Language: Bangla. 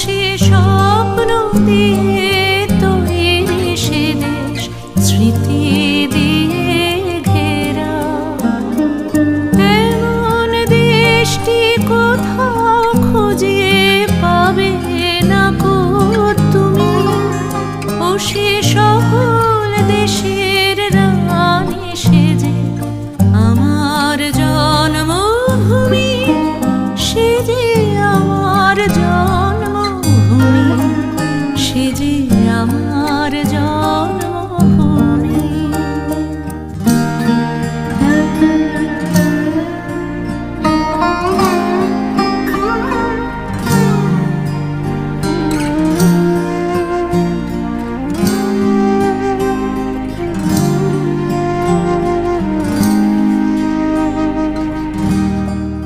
সে স্বপ্ন দিয়ে তৈরি সে দেশ স্মৃতি দিয়ে ঘেরা। এমন দেশটি কোথাও খুঁজে পাবে না কো তুমি। ও সে সকল দেশে